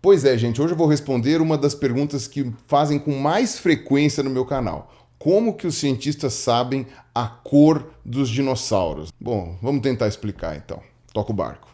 Pois é, gente, hoje eu vou responder uma das perguntas que fazem com mais frequência no meu canal. Como que os cientistas sabem a cor dos dinossauros? Bom, vamos tentar explicar então. Toca o barco.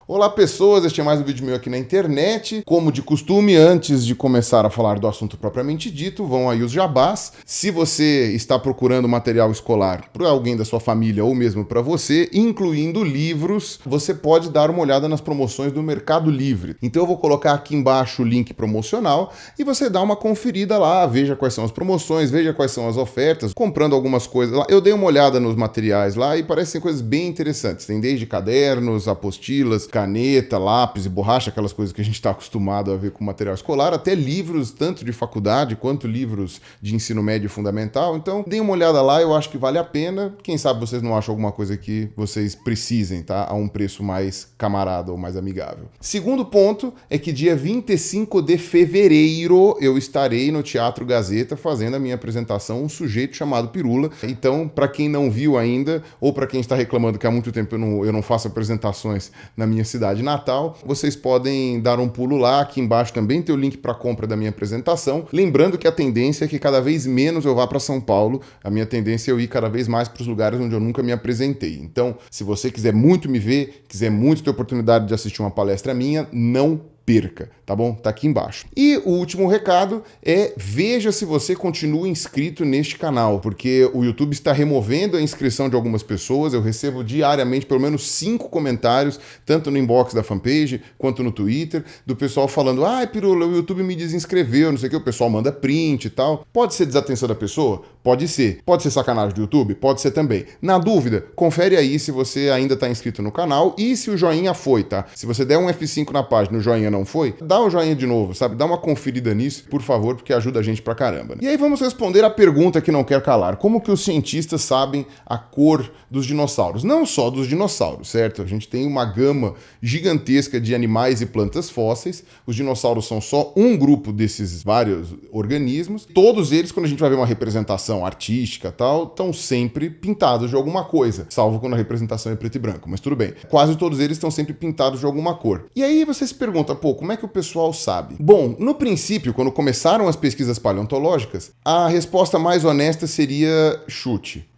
Olá pessoas, este é mais um vídeo meu aqui na internet. Como de costume, antes de começar a falar do assunto propriamente dito, vão aí os jabás. Se você está procurando material escolar para alguém da sua família ou mesmo para você, incluindo livros, você pode dar uma olhada nas promoções do Mercado Livre. Então eu vou colocar aqui embaixo o link promocional e você dá uma conferida lá, veja quais são as promoções, veja quais são as ofertas, comprando algumas coisas lá. Eu dei uma olhada nos materiais lá e parecem coisas bem interessantes. Tem desde cadernos, apostilas, caneta, lápis e borracha, aquelas coisas que a gente está acostumado a ver com material escolar, até livros tanto de faculdade quanto livros de ensino médio fundamental. Então, deem uma olhada lá, eu acho que vale a pena. Quem sabe vocês não acham alguma coisa que vocês precisem, tá? A um preço mais camarada ou mais amigável. Segundo ponto é que dia 25 de fevereiro eu estarei no Teatro Gazeta fazendo a minha apresentação Um Sujeito Chamado Pirula. Então, para quem não viu ainda, ou para quem está reclamando que há muito tempo eu não faço apresentações na minha cidade natal, vocês podem dar um pulo lá. Aqui embaixo também tem o link para compra da minha apresentação. Lembrando que a tendência é que cada vez menos eu vá para São Paulo. A minha tendência é eu ir cada vez mais para os lugares onde eu nunca me apresentei. Então, se você quiser muito me ver, quiser muito ter oportunidade de assistir uma palestra minha, não perca, tá bom? Tá aqui embaixo. E o último recado é: veja se você continua inscrito neste canal, porque o YouTube está removendo a inscrição de algumas pessoas. Eu recebo diariamente pelo menos 5 comentários, tanto no inbox da fanpage quanto no Twitter, do pessoal falando: ai, Pirula, o YouTube me desinscreveu, não sei o que, o pessoal manda print e tal. Pode ser desatenção da pessoa? Pode ser. Pode ser sacanagem do YouTube? Pode ser também. Na dúvida, confere aí se você ainda está inscrito no canal e se o joinha foi, tá? Se você der um F5 na página e o joinha não foi, dá o joinha de novo, sabe? Dá uma conferida nisso, por favor, porque ajuda a gente pra caramba, né? E aí vamos responder a pergunta que não quer calar. Como que os cientistas sabem a cor dos dinossauros? Não só dos dinossauros, certo? A gente tem uma gama gigantesca de animais e plantas fósseis. Os dinossauros são só um grupo desses vários organismos. Todos eles, quando a gente vai ver uma representação artística e tal, estão sempre pintados de alguma coisa, salvo quando a representação é preto e branco, mas tudo bem. Quase todos eles estão sempre pintados de alguma cor. E aí você se pergunta, pô, como é que o pessoal sabe? Bom, no princípio, quando começaram as pesquisas paleontológicas, a resposta mais honesta seria chute.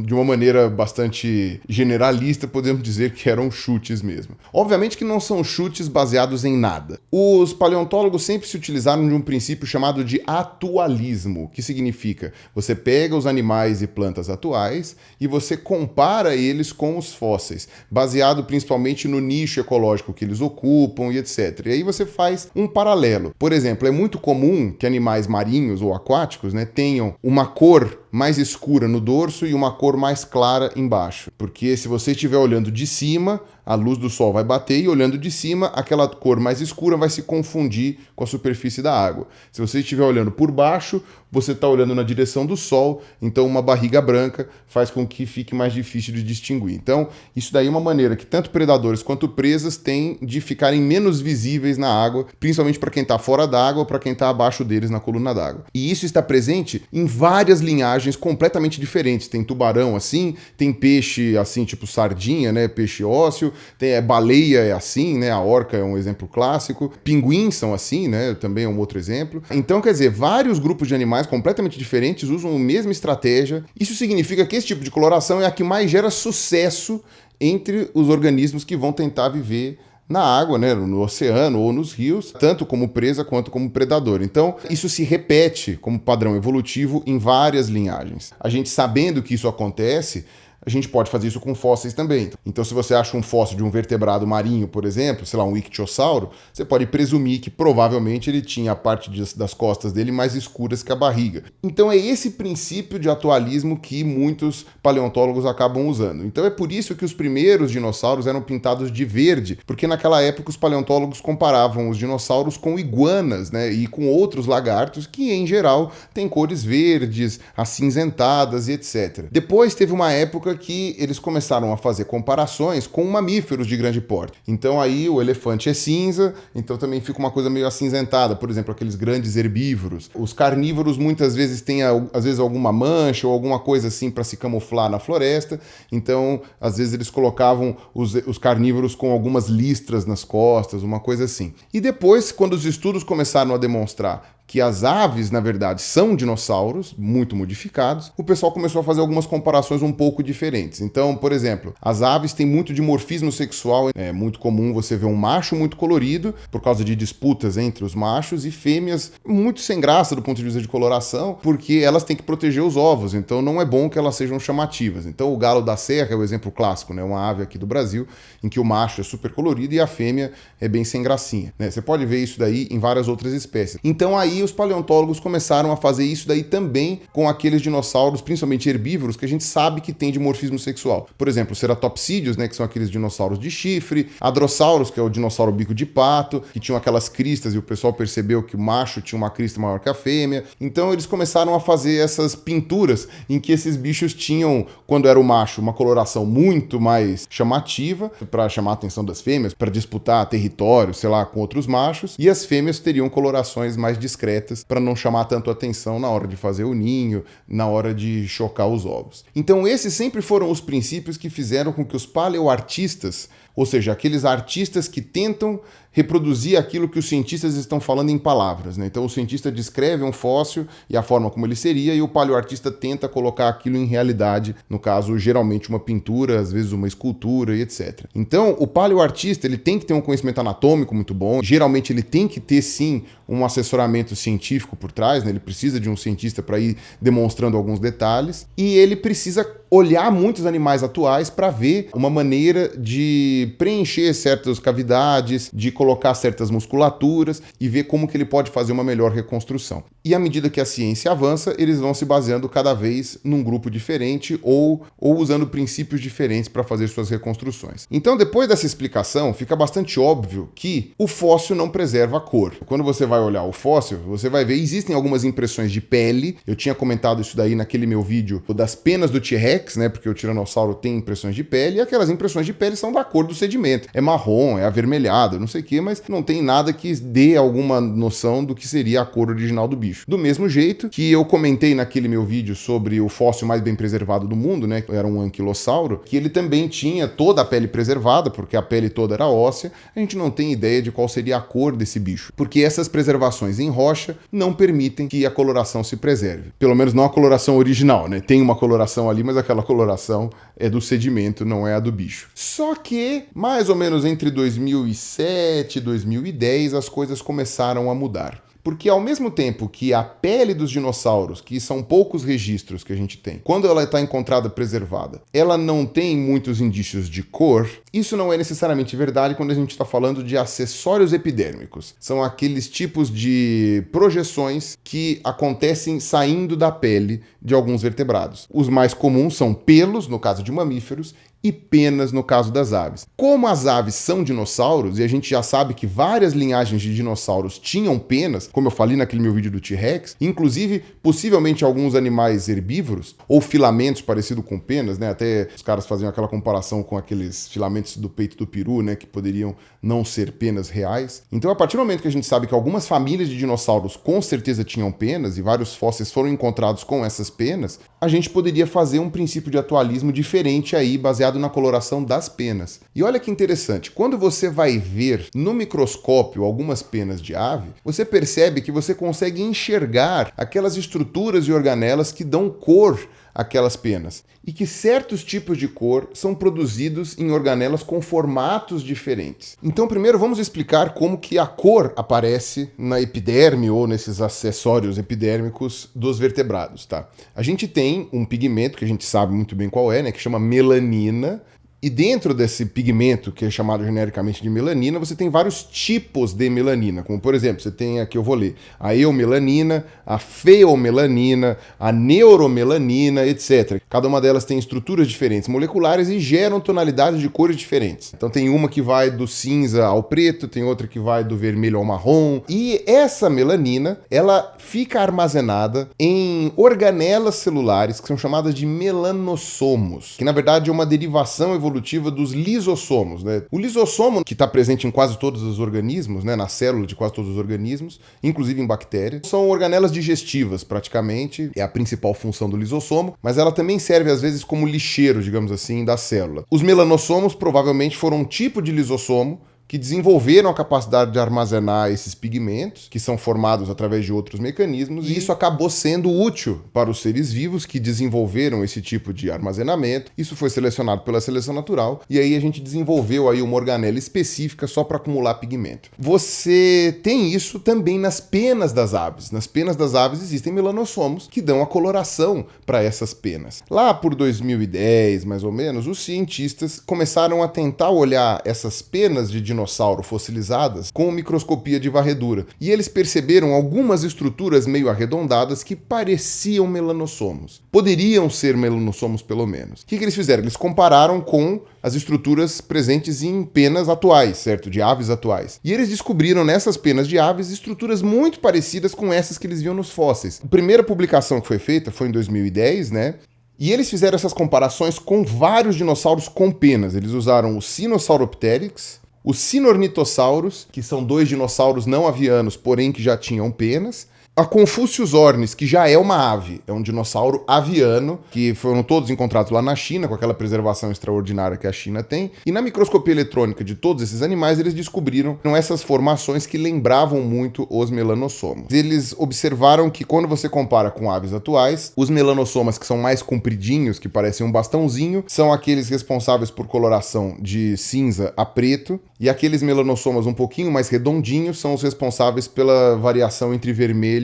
De uma maneira bastante generalista, podemos dizer que eram chutes mesmo. Obviamente que não são chutes baseados em nada. Os paleontólogos sempre se utilizaram de um princípio chamado de atualismo, que significa você pega os animais e plantas atuais e você compara eles com os fósseis, baseado principalmente no nicho ecológico que eles ocupam e etc. E aí você faz um paralelo. Por exemplo, é muito comum que animais marinhos ou aquáticos, né, tenham uma cor mais escura no dorso e uma cor mais clara embaixo. Porque se você estiver olhando de cima, a luz do sol vai bater e olhando de cima, aquela cor mais escura vai se confundir com a superfície da água. Se você estiver olhando por baixo, você está olhando na direção do sol, então uma barriga branca faz com que fique mais difícil de distinguir. Então, isso daí é uma maneira que tanto predadores quanto presas têm de ficarem menos visíveis na água, principalmente para quem está fora d'água ou para quem está abaixo deles na coluna d'água. E isso está presente em várias linhagens completamente diferentes. Tem tubarão assim, tem peixe assim, tipo sardinha, né? Peixe ósseo, tem baleia é assim, né? A orca é um exemplo clássico. Pinguins são assim, né? Também é um outro exemplo. Então, quer dizer, vários grupos de animais completamente diferentes usam a mesma estratégia. Isso significa que esse tipo de coloração é a que mais gera sucesso entre os organismos que vão tentar viver na água, né, no oceano ou nos rios, tanto como presa quanto como predador. Então, isso se repete como padrão evolutivo em várias linhagens. A gente sabendo que isso acontece, a gente pode fazer isso com fósseis também. Então, se você acha um fóssil de um vertebrado marinho, por exemplo, sei lá, um ictiosauro, você pode presumir que provavelmente ele tinha a parte das costas dele mais escuras que a barriga. Então, é esse princípio de atualismo que muitos paleontólogos acabam usando. Então, é por isso que os primeiros dinossauros eram pintados de verde, porque naquela época os paleontólogos comparavam os dinossauros com iguanas, né, e com outros lagartos que, em geral, têm cores verdes, acinzentadas e etc. Depois teve uma época época que eles começaram a fazer comparações com mamíferos de grande porte. Então aí o elefante é cinza, então também fica uma coisa meio acinzentada. Por exemplo, aqueles grandes herbívoros. Os carnívoros muitas vezes têm, às vezes, alguma mancha ou alguma coisa assim para se camuflar na floresta. Então, às vezes eles colocavam os carnívoros com algumas listras nas costas, uma coisa assim. E depois, quando os estudos começaram a demonstrar que as aves, na verdade, são dinossauros muito modificados, o pessoal começou a fazer algumas comparações um pouco diferentes. Então, por exemplo, as aves têm muito dimorfismo sexual, é muito comum você ver um macho muito colorido, por causa de disputas entre os machos, e fêmeas muito sem graça do ponto de vista de coloração, porque elas têm que proteger os ovos, então não é bom que elas sejam chamativas. Então o galo da serra é o exemplo clássico, né? Uma ave aqui do Brasil, em que o macho é super colorido e a fêmea é bem sem gracinha, né? Você pode ver isso daí em várias outras espécies. Então aí os paleontólogos começaram a fazer isso daí também com aqueles dinossauros, principalmente herbívoros, que a gente sabe que tem dimorfismo sexual. Por exemplo, ceratopsídeos, né, que são aqueles dinossauros de chifre, hadrossauros, que é o dinossauro bico de pato, que tinham aquelas cristas e o pessoal percebeu que o macho tinha uma crista maior que a fêmea. Então eles começaram a fazer essas pinturas em que esses bichos tinham, quando era o macho, uma coloração muito mais chamativa para chamar a atenção das fêmeas, para disputar território, sei lá, com outros machos, e as fêmeas teriam colorações mais discretas para não chamar tanto atenção na hora de fazer o ninho, na hora de chocar os ovos. Então esses sempre foram os princípios que fizeram com que os paleoartistas, ou seja, aqueles artistas que tentam reproduzir aquilo que os cientistas estão falando em palavras, né? Então o cientista descreve um fóssil e a forma como ele seria, e o paleoartista tenta colocar aquilo em realidade, no caso, geralmente uma pintura, às vezes uma escultura e etc. Então o paleoartista, ele tem que ter um conhecimento anatômico muito bom, geralmente ele tem que ter sim um assessoramento científico por trás, né? Ele precisa de um cientista para ir demonstrando alguns detalhes, e ele precisa olhar muitos animais atuais para ver uma maneira de preencher certas cavidades, de colocar certas musculaturas e ver como que ele pode fazer uma melhor reconstrução. E à medida que a ciência avança, eles vão se baseando cada vez num grupo diferente ou usando princípios diferentes para fazer suas reconstruções. Então, depois dessa explicação, fica bastante óbvio que o fóssil não preserva a cor. Quando você vai olhar o fóssil, você vai ver, existem algumas impressões de pele. Eu tinha comentado isso daí naquele meu vídeo das penas do T-Rex, né? Porque o tiranossauro tem impressões de pele, e aquelas impressões de pele são da cor do sedimento. É marrom, é avermelhado, não sei o que, mas não tem nada que dê alguma noção do que seria a cor original do bicho. Do mesmo jeito que eu comentei naquele meu vídeo sobre o fóssil mais bem preservado do mundo, né? Que era um anquilossauro, que ele também tinha toda a pele preservada, porque a pele toda era óssea. A gente não tem ideia de qual seria a cor desse bicho, porque essas preservações em rocha não permitem que a coloração se preserve. Pelo menos não a coloração original, né? Tem uma coloração ali, mas aquela coloração é do sedimento, não é a do bicho. Só que, mais ou menos entre 2007 e 2010, as coisas começaram a mudar. Porque ao mesmo tempo que a pele dos dinossauros, que são poucos registros que a gente tem, quando ela está encontrada preservada, ela não tem muitos indícios de cor, isso não é necessariamente verdade quando a gente está falando de acessórios epidérmicos. São aqueles tipos de projeções que acontecem saindo da pele de alguns vertebrados. Os mais comuns são pelos, no caso de mamíferos, e penas no caso das aves. Como as aves são dinossauros, e a gente já sabe que várias linhagens de dinossauros tinham penas, como eu falei naquele meu vídeo do T-Rex, inclusive possivelmente alguns animais herbívoros, ou filamentos parecidos com penas, né? Até os caras faziam aquela comparação com aqueles filamentos do peito do peru, né? Que poderiam não ser penas reais. Então, a partir do momento que a gente sabe que algumas famílias de dinossauros com certeza tinham penas, e vários fósseis foram encontrados com essas penas, a gente poderia fazer um princípio de atualismo diferente aí, baseado na coloração das penas. E olha que interessante, quando você vai ver no microscópio algumas penas de ave, você percebe que você consegue enxergar aquelas estruturas e organelas que dão cor àquelas penas, e que certos tipos de cor são produzidos em organelas com formatos diferentes. Então, primeiro vamos explicar como que a cor aparece na epiderme ou nesses acessórios epidérmicos dos vertebrados, tá? A gente tem um pigmento que a gente sabe muito bem qual é, né, que chama melanina. E dentro desse pigmento, que é chamado genericamente de melanina, você tem vários tipos de melanina, como por exemplo, você tem aqui, eu vou ler, a eumelanina, a feomelanina, a neuromelanina, etc. Cada uma delas tem estruturas diferentes moleculares e geram tonalidades de cores diferentes. Então tem uma que vai do cinza ao preto, tem outra que vai do vermelho ao marrom. E essa melanina, ela fica armazenada em organelas celulares que são chamadas de melanossomos, que na verdade é uma derivação evolutiva dos lisossomos, né? O lisossomo, que está presente em quase todos os organismos, né, na célula de quase todos os organismos, inclusive em bactérias, são organelas digestivas, praticamente, é a principal função do lisossomo, mas ela também serve às vezes como lixeiro, digamos assim, da célula. Os melanossomos provavelmente foram um tipo de lisossomo que desenvolveram a capacidade de armazenar esses pigmentos, que são formados através de outros mecanismos, e isso acabou sendo útil para os seres vivos que desenvolveram esse tipo de armazenamento. Isso foi selecionado pela seleção natural, e aí a gente desenvolveu aí uma organela específica só para acumular pigmento. Você tem isso também nas penas das aves. Nas penas das aves existem melanossomos que dão a coloração para essas penas. Lá por 2010, mais ou menos, os cientistas começaram a tentar olhar essas penas de dinossauro fossilizadas com microscopia de varredura. E eles perceberam algumas estruturas meio arredondadas que pareciam melanossomos. Poderiam ser melanossomos, pelo menos. O que eles fizeram? Eles compararam com as estruturas presentes em penas atuais, certo? De aves atuais. E eles descobriram nessas penas de aves estruturas muito parecidas com essas que eles viam nos fósseis. A primeira publicação que foi feita foi em 2010, né? E eles fizeram essas comparações com vários dinossauros com penas. Eles usaram o Sinosauropteryx, os Sinornithosaurus, que são 2 dinossauros não avianos, porém que já tinham penas. A Confucius ornis, que já é uma ave, é um dinossauro aviano, que foram todos encontrados lá na China, com aquela preservação extraordinária que a China tem. E na microscopia eletrônica de todos esses animais, eles descobriram essas formações que lembravam muito os melanossomos. Eles observaram que quando você compara com aves atuais, os melanossomas que são mais compridinhos, que parecem um bastãozinho, são aqueles responsáveis por coloração de cinza a preto, e aqueles melanossomas um pouquinho mais redondinhos são os responsáveis pela variação entre vermelho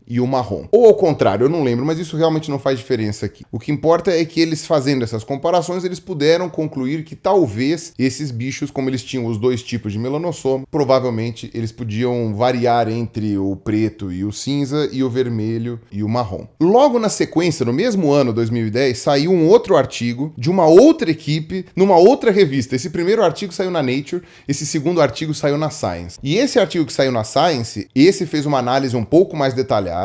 e o marrom. Ou ao contrário, eu não lembro, mas isso realmente não faz diferença aqui. O que importa é que eles, fazendo essas comparações, eles puderam concluir que talvez esses bichos, como eles tinham os 2 tipos de melanossomo, provavelmente eles podiam variar entre o preto e o cinza e o vermelho e o marrom. Logo na sequência, no mesmo ano, 2010, saiu um outro artigo de uma outra equipe, numa outra revista. Esse primeiro artigo saiu na Nature, esse segundo artigo saiu na Science. E esse artigo que saiu na Science, esse fez uma análise um pouco mais detalhada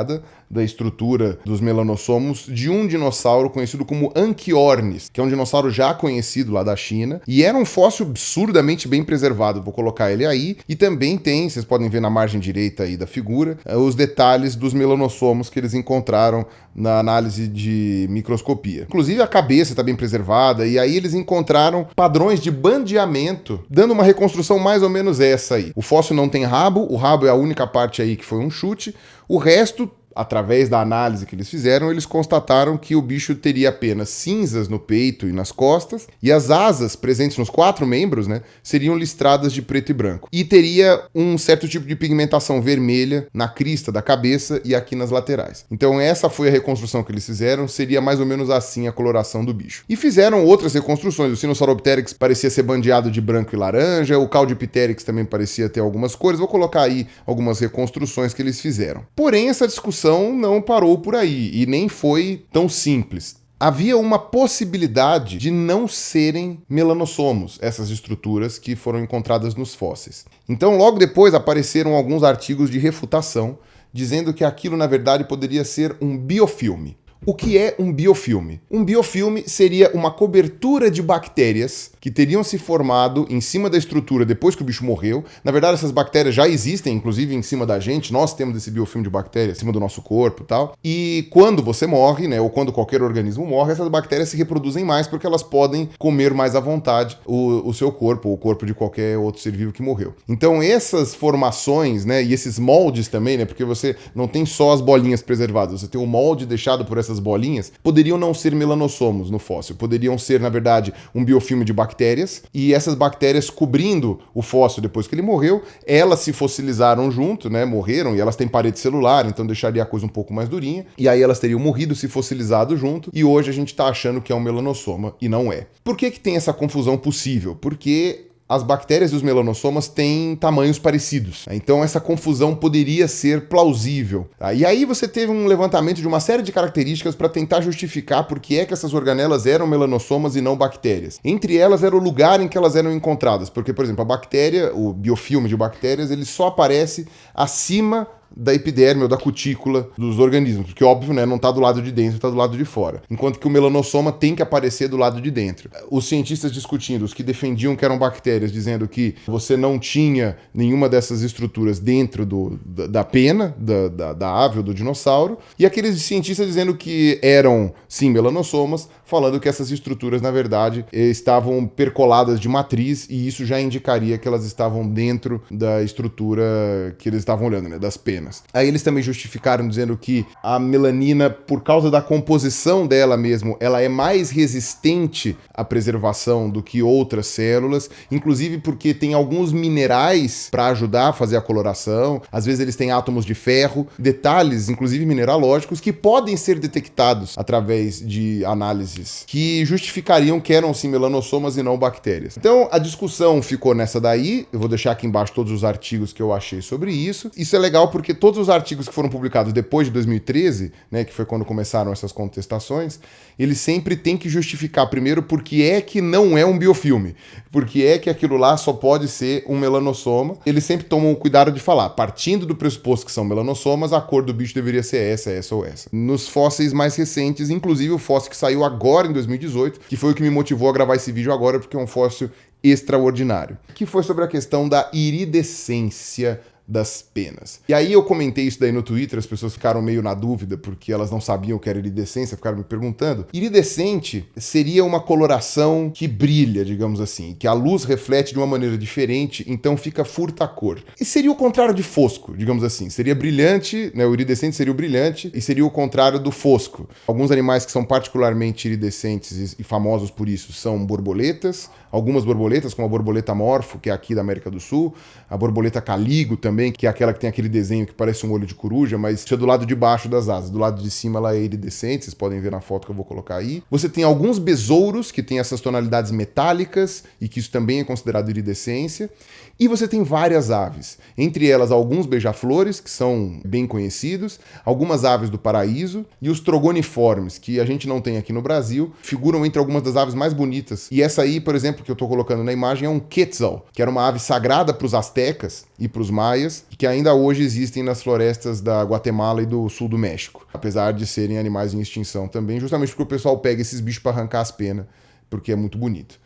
da estrutura dos melanossomos de um dinossauro conhecido como Anchiornis, que é um dinossauro já conhecido lá da China, e era um fóssil absurdamente bem preservado. Vou colocar ele aí, e também tem, vocês podem ver na margem direita aí da figura, os detalhes dos melanossomos que eles encontraram na análise de microscopia. Inclusive a cabeça está bem preservada, e aí eles encontraram padrões de bandeamento, dando uma reconstrução mais ou menos essa aí. O fóssil não tem rabo, o rabo é a única parte aí que foi um chute, o resto, através da análise que eles fizeram, eles constataram que o bicho teria apenas cinzas no peito e nas costas, e as asas presentes nos 4 membros, né, seriam listradas de preto e branco. E teria um certo tipo de pigmentação vermelha na crista da cabeça e aqui nas laterais. Então essa foi a reconstrução que eles fizeram, seria mais ou menos assim a coloração do bicho. E fizeram outras reconstruções, o Sinosauropteryx parecia ser bandeado de branco e laranja, o Caudipteryx também parecia ter algumas cores, vou colocar aí algumas reconstruções que eles fizeram. Porém, essa discussão não parou por aí e nem foi tão simples. Havia uma possibilidade de não serem melanossomos, essas estruturas que foram encontradas nos fósseis. Então, logo depois apareceram alguns artigos de refutação, dizendo que aquilo, na verdade, poderia ser um biofilme. O que é um biofilme? Um biofilme seria uma cobertura de bactérias que teriam se formado em cima da estrutura depois que o bicho morreu. Na verdade, essas bactérias já existem, inclusive em cima da gente. Nós temos esse biofilme de bactérias em cima do nosso corpo e tal. E quando você morre, né, ou quando qualquer organismo morre, essas bactérias se reproduzem mais porque elas podem comer mais à vontade o seu corpo, ou o corpo de qualquer outro ser vivo que morreu. Então, essas formações, né, e esses moldes também, né, porque você não tem só as bolinhas preservadas, você tem o molde deixado por essas dessas bolinhas poderiam não ser melanossomos no fóssil, poderiam ser, na verdade, um biofilme de bactérias, e essas bactérias cobrindo o fóssil depois que ele morreu, elas se fossilizaram junto, né, morreram, e elas têm parede celular, então deixaria a coisa um pouco mais durinha, e aí elas teriam morrido, se fossilizado junto, e hoje a gente está achando que é um melanossoma, e não é. Por que tem essa confusão possível? Porque as bactérias e os melanossomas têm tamanhos parecidos. Então essa confusão poderia ser plausível. E aí você teve um levantamento de uma série de características para tentar justificar por que é que essas organelas eram melanossomas e não bactérias. Entre elas era o lugar em que elas eram encontradas. Porque, por exemplo, a bactéria, o biofilme de bactérias, ele só aparece acima da epiderme ou da cutícula dos organismos, porque óbvio, né, não está do lado de dentro, está do lado de fora. Enquanto que o melanossoma tem que aparecer do lado de dentro. Os cientistas discutindo, os que defendiam que eram bactérias, dizendo que você não tinha nenhuma dessas estruturas dentro da pena, da ave ou do dinossauro, e aqueles cientistas dizendo que eram, sim, melanossomas, falando que essas estruturas, na verdade, estavam percoladas de matriz, e isso já indicaria que elas estavam dentro da estrutura que eles estavam olhando, né, das penas. Aí eles também justificaram dizendo que a melanina, por causa da composição dela mesmo, ela é mais resistente à preservação do que outras células, inclusive porque tem alguns minerais para ajudar a fazer a coloração, às vezes eles têm átomos de ferro, detalhes, inclusive mineralógicos, que podem ser detectados através de análises que justificariam que eram sim melanossomas e não bactérias. Então a discussão ficou nessa daí, eu vou deixar aqui embaixo todos os artigos que eu achei sobre isso. Isso é legal porque todos os artigos que foram publicados depois de 2013, né, que foi quando começaram essas contestações, eles sempre têm que justificar primeiro por que é que não é um biofilme, porque é que aquilo lá só pode ser um melanossoma. Eles sempre tomam o cuidado de falar, partindo do pressuposto que são melanossomas, a cor do bicho deveria ser essa ou essa. Nos fósseis mais recentes, inclusive o fóssil que saiu agora em 2018, que foi o que me motivou a gravar esse vídeo agora, porque é um fóssil extraordinário, que foi sobre a questão da iridescência das penas. E aí eu comentei isso daí no Twitter, as pessoas ficaram meio na dúvida porque elas não sabiam o que era iridescência, ficaram me perguntando. Iridescente seria uma coloração que brilha, digamos assim, que a luz reflete de uma maneira diferente, então fica furta-cor. E seria o contrário de fosco, digamos assim. Seria brilhante, né? O iridescente seria o brilhante e seria o contrário do fosco. Alguns animais que são particularmente iridescentes e famosos por isso são borboletas, algumas borboletas, como a borboleta morfo, que é aqui da América do Sul, a borboleta caligo também, que é aquela que tem aquele desenho que parece um olho de coruja, mas isso é do lado de baixo das asas. Do lado de cima ela é iridescente, vocês podem ver na foto que eu vou colocar aí. Você tem alguns besouros que têm essas tonalidades metálicas e que isso também é considerado iridescência. E você tem várias aves, entre elas alguns beija-flores, que são bem conhecidos, algumas aves do paraíso e os trogoniformes, que a gente não tem aqui no Brasil, figuram entre algumas das aves mais bonitas. E essa aí, por exemplo, que eu estou colocando na imagem, é um quetzal, que era uma ave sagrada para os astecas e para os maias, que ainda hoje existem nas florestas da Guatemala e do sul do México, apesar de serem animais em extinção também, justamente porque o pessoal pega esses bichos para arrancar as penas, porque é muito bonito.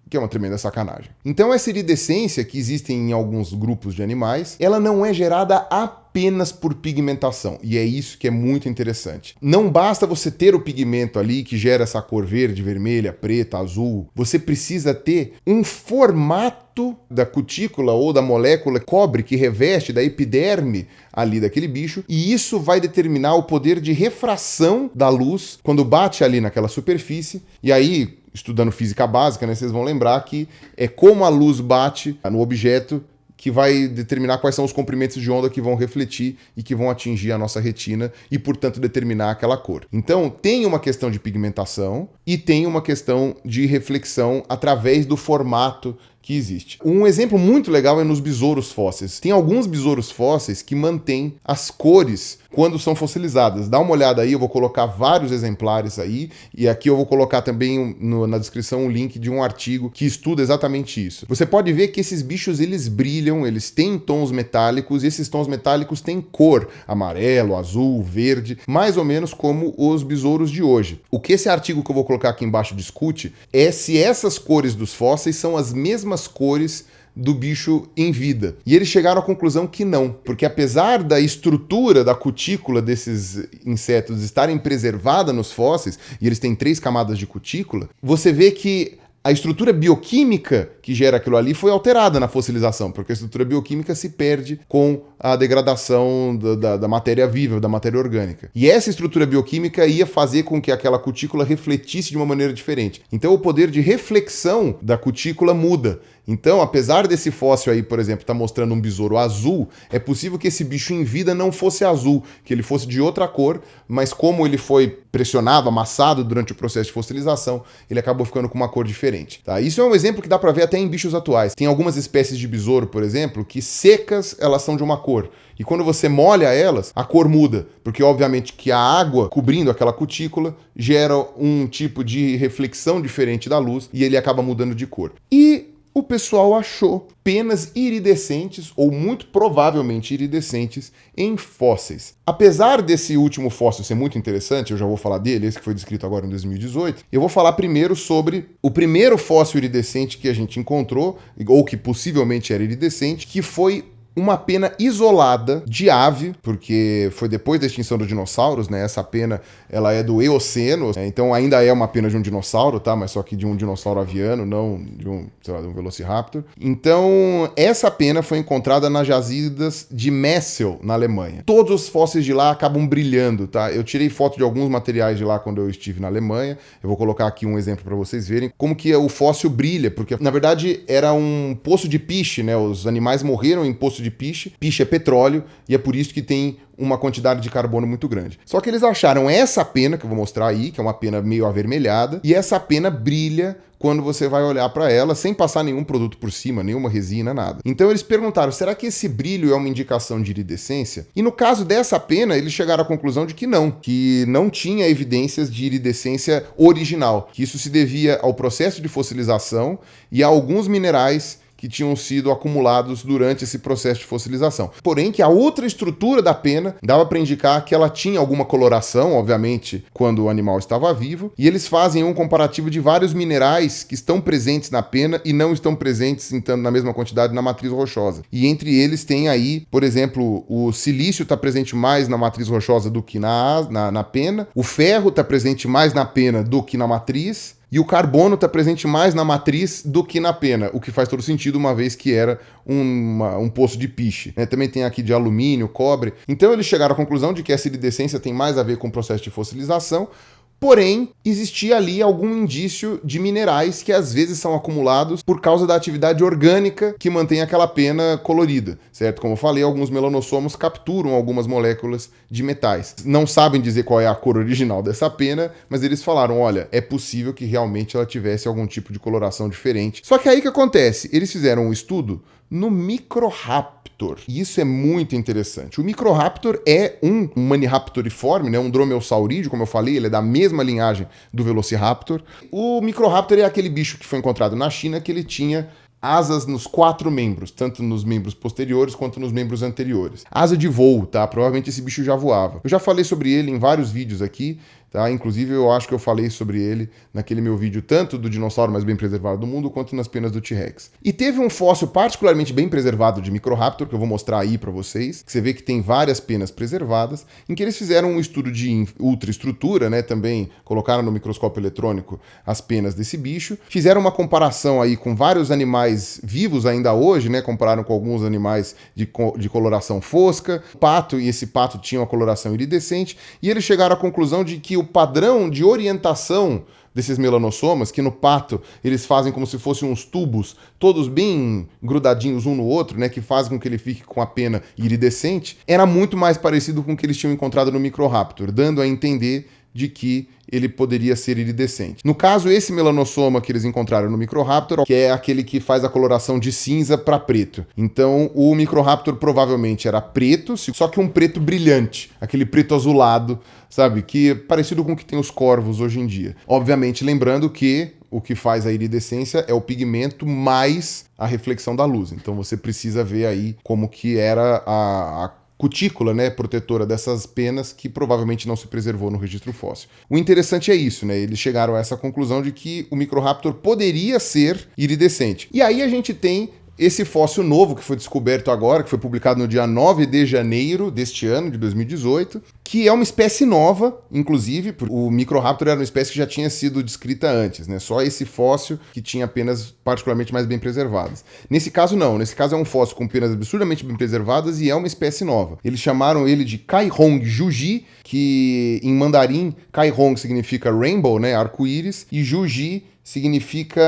Que é uma tremenda sacanagem. Então essa iridescência que existe em alguns grupos de animais, ela não é gerada apenas por pigmentação, e é isso que é muito interessante. Não basta você ter o pigmento ali que gera essa cor verde, vermelha, preta, azul, você precisa ter um formato da cutícula ou da molécula cobre que reveste da epiderme ali daquele bicho, e isso vai determinar o poder de refração da luz quando bate ali naquela superfície, e aí estudando física básica, né, vocês vão lembrar que é como a luz bate no objeto que vai determinar quais são os comprimentos de onda que vão refletir e que vão atingir a nossa retina e, portanto, determinar aquela cor. Então, tem uma questão de pigmentação e tem uma questão de reflexão através do formato que existe. Um exemplo muito legal é nos besouros fósseis. Tem alguns besouros fósseis que mantêm as cores quando são fossilizadas. Dá uma olhada aí, eu vou colocar vários exemplares aí, e aqui eu vou colocar também na descrição um link de um artigo que estuda exatamente isso. Você pode ver que esses bichos, eles brilham, eles têm tons metálicos, e esses tons metálicos têm cor, amarelo, azul, verde, mais ou menos como os besouros de hoje. O que esse artigo que eu vou colocar aqui embaixo discute é se essas cores dos fósseis são as mesmas cores do bicho em vida. E eles chegaram à conclusão que não, porque apesar da estrutura da cutícula desses insetos estarem preservada nos fósseis, e eles têm 3 camadas de cutícula, você vê que a estrutura bioquímica que gera aquilo ali foi alterada na fossilização, porque a estrutura bioquímica se perde com a degradação da matéria viva, da matéria orgânica. E essa estrutura bioquímica ia fazer com que aquela cutícula refletisse de uma maneira diferente. Então o poder de reflexão da cutícula muda. Então, apesar desse fóssil aí, por exemplo, estar mostrando um besouro azul, é possível que esse bicho em vida não fosse azul, que ele fosse de outra cor, mas como ele foi pressionado, amassado durante o processo de fossilização, ele acabou ficando com uma cor diferente. Tá? Isso é um exemplo que dá para ver até em bichos atuais. Tem algumas espécies de besouro, por exemplo, que secas elas são de uma cor. E quando você molha elas, a cor muda, porque obviamente que a água cobrindo aquela cutícula gera um tipo de reflexão diferente da luz e ele acaba mudando de cor. E o pessoal achou penas iridescentes, ou muito provavelmente iridescentes, em fósseis. Apesar desse último fóssil ser muito interessante, eu já vou falar dele, esse que foi descrito agora em 2018, eu vou falar primeiro sobre o primeiro fóssil iridescente que a gente encontrou, ou que possivelmente era iridescente, que foi uma pena isolada de ave, porque foi depois da extinção dos dinossauros, né? Essa pena, ela é do Eoceno, né? Então ainda é uma pena de um dinossauro, tá? Mas só que de um dinossauro aviano, não de um, sei lá, de um Velociraptor. Então, essa pena foi encontrada nas jazidas de Messel, na Alemanha. Todos os fósseis de lá acabam brilhando, tá? Eu tirei foto de alguns materiais de lá quando eu estive na Alemanha. Eu vou colocar aqui um exemplo para vocês verem como que o fóssil brilha, porque na verdade era um poço de piche, né? Os animais morreram em poço de piche. Piche é petróleo e é por isso que tem uma quantidade de carbono muito grande. Só que eles acharam essa pena, que eu vou mostrar aí, que é uma pena meio avermelhada, e essa pena brilha quando você vai olhar para ela sem passar nenhum produto por cima, nenhuma resina, nada. Então eles perguntaram, será que esse brilho é uma indicação de iridescência? E no caso dessa pena, eles chegaram à conclusão de que não tinha evidências de iridescência original, que isso se devia ao processo de fossilização e a alguns minerais que tinham sido acumulados durante esse processo de fossilização. Porém, que a outra estrutura da pena dava para indicar que ela tinha alguma coloração, obviamente, quando o animal estava vivo, e eles fazem um comparativo de vários minerais que estão presentes na pena e não estão presentes, então, na mesma quantidade na matriz rochosa. E entre eles tem aí, por exemplo, o silício está presente mais na matriz rochosa do que na pena, o ferro está presente mais na pena do que na matriz, e o carbono está presente mais na matriz do que na pena, o que faz todo sentido, uma vez que era um poço de piche. Né? Também tem aqui de alumínio, cobre. Então eles chegaram à conclusão de que essa iridescência tem mais a ver com o processo de fossilização, porém, existia ali algum indício de minerais que às vezes são acumulados por causa da atividade orgânica que mantém aquela pena colorida, certo? Como eu falei, alguns melanossomos capturam algumas moléculas de metais. Não sabem dizer qual é a cor original dessa pena, mas eles falaram, olha, é possível que realmente ela tivesse algum tipo de coloração diferente. Só que aí o que acontece? Eles fizeram um estudo no Microraptor. E isso é muito interessante. O Microraptor é um maniraptoriforme, né? Um dromeossaurídeo, como eu falei, ele é da mesma linhagem do Velociraptor. O Microraptor é aquele bicho que foi encontrado na China que ele tinha asas nos 4 membros, tanto nos membros posteriores quanto nos membros anteriores. Asa de voo, tá? Provavelmente esse bicho já voava. Eu já falei sobre ele em vários vídeos aqui, tá? Inclusive eu acho que eu falei sobre ele naquele meu vídeo tanto do dinossauro mais bem preservado do mundo quanto nas penas do T-Rex. E teve um fóssil particularmente bem preservado de Microraptor, que eu vou mostrar aí para vocês, que você vê que tem várias penas preservadas, em que eles fizeram um estudo de ultraestrutura, né? Também colocaram no microscópio eletrônico as penas desse bicho, fizeram uma comparação aí com vários animais vivos ainda hoje, né? Compararam com alguns animais de coloração fosca, pato, e esse pato tinha uma coloração iridescente, e eles chegaram à conclusão de que o padrão de orientação desses melanossomas, que no pato eles fazem como se fossem uns tubos, todos bem grudadinhos um no outro, né, que fazem com que ele fique com a pena iridescente, era muito mais parecido com o que eles tinham encontrado no Microraptor, dando a entender de que ele poderia ser iridescente. No caso, esse melanossoma que eles encontraram no Microraptor, que é aquele que faz a coloração de cinza para preto. Então, o Microraptor provavelmente era preto, só que um preto brilhante, aquele preto azulado, sabe? Que é parecido com o que tem os corvos hoje em dia. Obviamente, lembrando que o que faz a iridescência é o pigmento mais a reflexão da luz. Então, você precisa ver aí como que era a cutícula, né, protetora dessas penas que provavelmente não se preservou no registro fóssil. O interessante é isso, né? Eles chegaram a essa conclusão de que o Microraptor poderia ser iridescente. E aí a gente tem esse fóssil novo que foi descoberto agora, que foi publicado no dia 9 de janeiro deste ano, de 2018, que é uma espécie nova, inclusive, o Microraptor era uma espécie que já tinha sido descrita antes, né? Só esse fóssil que tinha penas particularmente mais bem preservadas. Nesse caso, não. Nesse caso é um fóssil com penas absurdamente bem preservadas e é uma espécie nova. Eles chamaram ele de Kaihong Juji, que em mandarim, Kaihong significa rainbow, né? Arco-íris, e Juji significa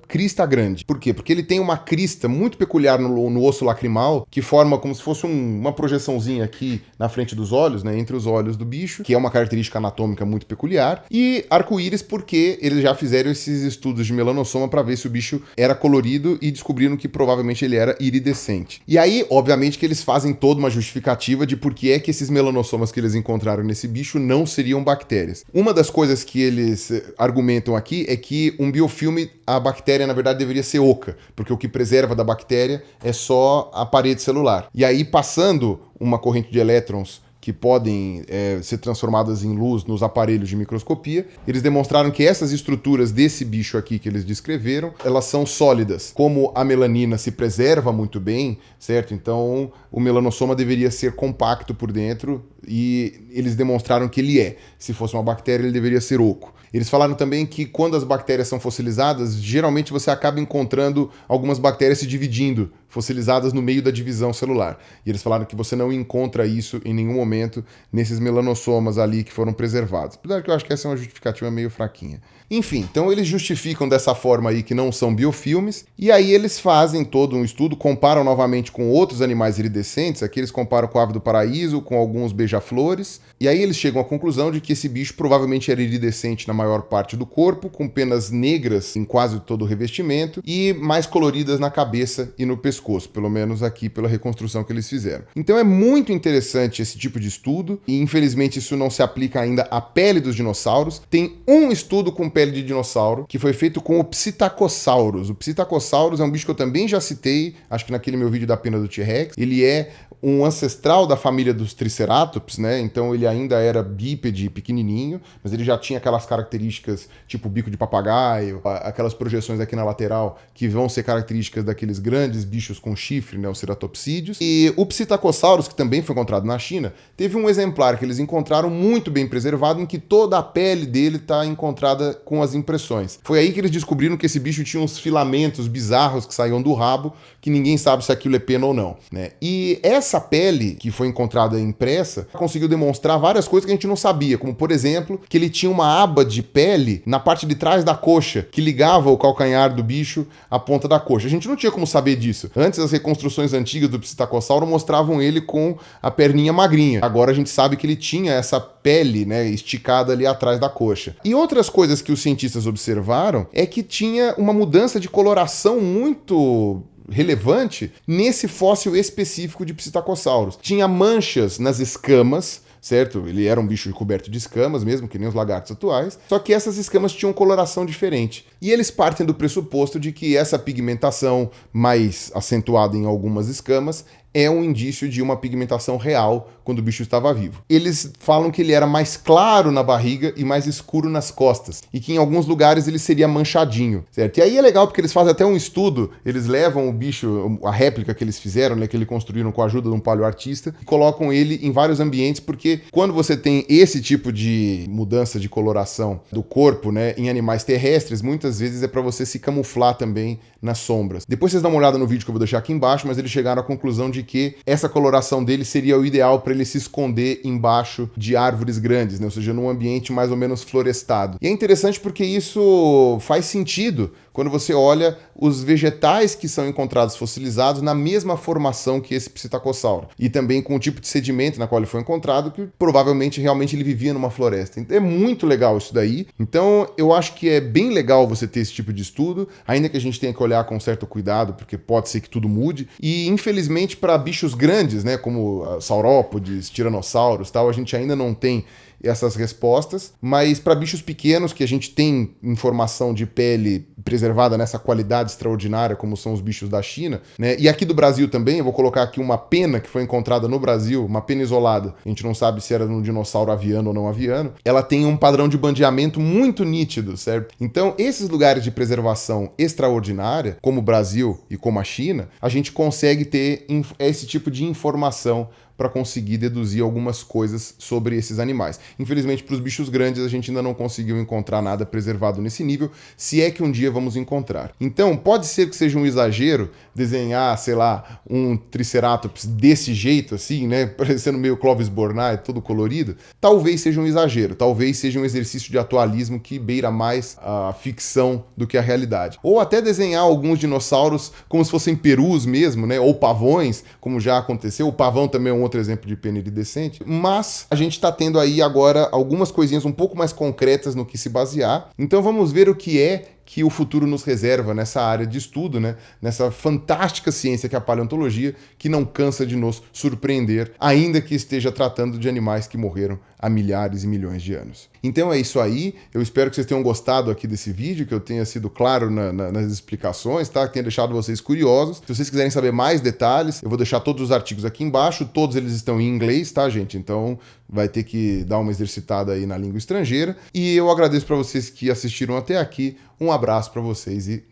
crista grande. Por quê? Porque ele tem uma crista muito peculiar no osso lacrimal, que forma como se fosse uma projeçãozinha aqui na frente dos olhos, né, entre os olhos do bicho, que é uma característica anatômica muito peculiar. E arco-íris porque eles já fizeram esses estudos de melanossoma para ver se o bicho era colorido e descobriram que provavelmente ele era iridescente. E aí, obviamente, que eles fazem toda uma justificativa de por que é que esses melanossomas que eles encontraram nesse bicho não seriam bactérias. Uma das coisas que eles argumentam aqui é que um biofilme, a bactéria, na verdade, deveria ser oca, porque o que preserva da bactéria é só a parede celular. E aí, passando uma corrente de elétrons que podem ser transformadas em luz nos aparelhos de microscopia, eles demonstraram que essas estruturas desse bicho aqui que eles descreveram, elas são sólidas. Como a melanina se preserva muito bem, certo? Então, o melanossoma deveria ser compacto por dentro e eles demonstraram que ele é. Se fosse uma bactéria, ele deveria ser oco. Eles falaram também que quando as bactérias são fossilizadas, geralmente você acaba encontrando algumas bactérias se dividindo, fossilizadas no meio da divisão celular. E eles falaram que você não encontra isso em nenhum momento nesses melanossomas ali que foram preservados. Apesar que eu acho que essa é uma justificativa meio fraquinha. Enfim, então eles justificam dessa forma aí que não são biofilmes, e aí eles fazem todo um estudo, comparam novamente com outros animais iridescentes, aqui eles comparam com a ave do paraíso, com alguns beija-flores, e aí eles chegam à conclusão de que esse bicho provavelmente era iridescente na maior parte do corpo, com penas negras em quase todo o revestimento, e mais coloridas na cabeça e no pescoço, pelo menos aqui pela reconstrução que eles fizeram. Então é muito interessante esse tipo de estudo, e infelizmente isso não se aplica ainda à pele dos dinossauros. Tem um estudo com pele de dinossauro, que foi feito com o Psittacosaurus. O Psittacosaurus é um bicho que eu também já citei, acho que naquele meu vídeo da pena do T-Rex. Ele é um ancestral da família dos Triceratops, né? Então ele ainda era bípede, pequenininho, mas ele já tinha aquelas características, tipo bico de papagaio, aquelas projeções aqui na lateral, que vão ser características daqueles grandes bichos com chifre, né? Os ceratopsídeos. E o Psittacosaurus, que também foi encontrado na China, teve um exemplar que eles encontraram muito bem preservado, em que toda a pele dele está encontrada com as impressões. Foi aí que eles descobriram que esse bicho tinha uns filamentos bizarros que saíam do rabo, que ninguém sabe se aquilo é pena ou não, né? E essa pele que foi encontrada impressa conseguiu demonstrar várias coisas que a gente não sabia, como por exemplo, que ele tinha uma aba de pele na parte de trás da coxa, que ligava o calcanhar do bicho à ponta da coxa. A gente não tinha como saber disso. Antes, as reconstruções antigas do Psittacossauro mostravam ele com a perninha magrinha. Agora a gente sabe que ele tinha essa pele, né, esticada ali atrás da coxa. E outras coisas que os cientistas observaram é que tinha uma mudança de coloração muito relevante nesse fóssil específico de Psittacosaurus. Tinha manchas nas escamas, certo? Ele era um bicho coberto de escamas mesmo, que nem os lagartos atuais, só que essas escamas tinham coloração diferente. E eles partem do pressuposto de que essa pigmentação mais acentuada em algumas escamas é um indício de uma pigmentação real quando o bicho estava vivo. Eles falam que ele era mais claro na barriga e mais escuro nas costas, e que em alguns lugares ele seria manchadinho, certo? E aí é legal porque eles fazem até um estudo, eles levam o bicho, a réplica que eles fizeram, né, que eles construíram com a ajuda de um paleoartista, e colocam ele em vários ambientes, porque quando você tem esse tipo de mudança de coloração do corpo, né, em animais terrestres, muitas vezes é para você se camuflar também nas sombras. Depois vocês dão uma olhada no vídeo que eu vou deixar aqui embaixo, mas eles chegaram à conclusão de que essa coloração dele seria o ideal para ele se esconder embaixo de árvores grandes, né? Ou seja, num ambiente mais ou menos florestado. E é interessante porque isso faz sentido quando você olha os vegetais que são encontrados fossilizados na mesma formação que esse Psittacossauro. E também com o tipo de sedimento na qual ele foi encontrado, que provavelmente realmente ele vivia numa floresta. Então é muito legal isso daí. Então eu acho que é bem legal você ter esse tipo de estudo, ainda que a gente tenha que olhar com certo cuidado, porque pode ser que tudo mude. E infelizmente para bichos grandes, né, como saurópodes, tiranossauros, tal, a gente ainda não tem essas respostas, mas para bichos pequenos que a gente tem informação de pele preservada nessa qualidade extraordinária, como são os bichos da China, né? E aqui do Brasil também, eu vou colocar aqui uma pena que foi encontrada no Brasil, uma pena isolada, a gente não sabe se era de um dinossauro aviano ou não aviano, ela tem um padrão de bandeamento muito nítido, certo? Então, esses lugares de preservação extraordinária, como o Brasil e como a China, a gente consegue ter esse tipo de informação para conseguir deduzir algumas coisas sobre esses animais. Infelizmente, para os bichos grandes, a gente ainda não conseguiu encontrar nada preservado nesse nível, se é que um dia vamos encontrar. Então, pode ser que seja um exagero desenhar, sei lá, um Triceratops desse jeito, assim, né, parecendo meio Clovis Bornai, todo colorido. Talvez seja um exagero, talvez seja um exercício de atualismo que beira mais a ficção do que a realidade. Ou até desenhar alguns dinossauros como se fossem perus mesmo, né, ou pavões, como já aconteceu. O pavão também é um outro exemplo de pena iridescente, mas a gente está tendo aí agora algumas coisinhas um pouco mais concretas no que se basear. Então vamos ver o que é que o futuro nos reserva nessa área de estudo, né? Nessa fantástica ciência que é a paleontologia, que não cansa de nos surpreender, ainda que esteja tratando de animais que morreram há milhares e milhões de anos. Então é isso aí, eu espero que vocês tenham gostado aqui desse vídeo, que eu tenha sido claro nas explicações, tá? Que tenha deixado vocês curiosos. Se vocês quiserem saber mais detalhes, eu vou deixar todos os artigos aqui embaixo, todos eles estão em inglês, tá, gente? Então vai ter que dar uma exercitada aí na língua estrangeira. E eu agradeço para vocês que assistiram até aqui, um abraço para vocês e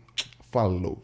falou!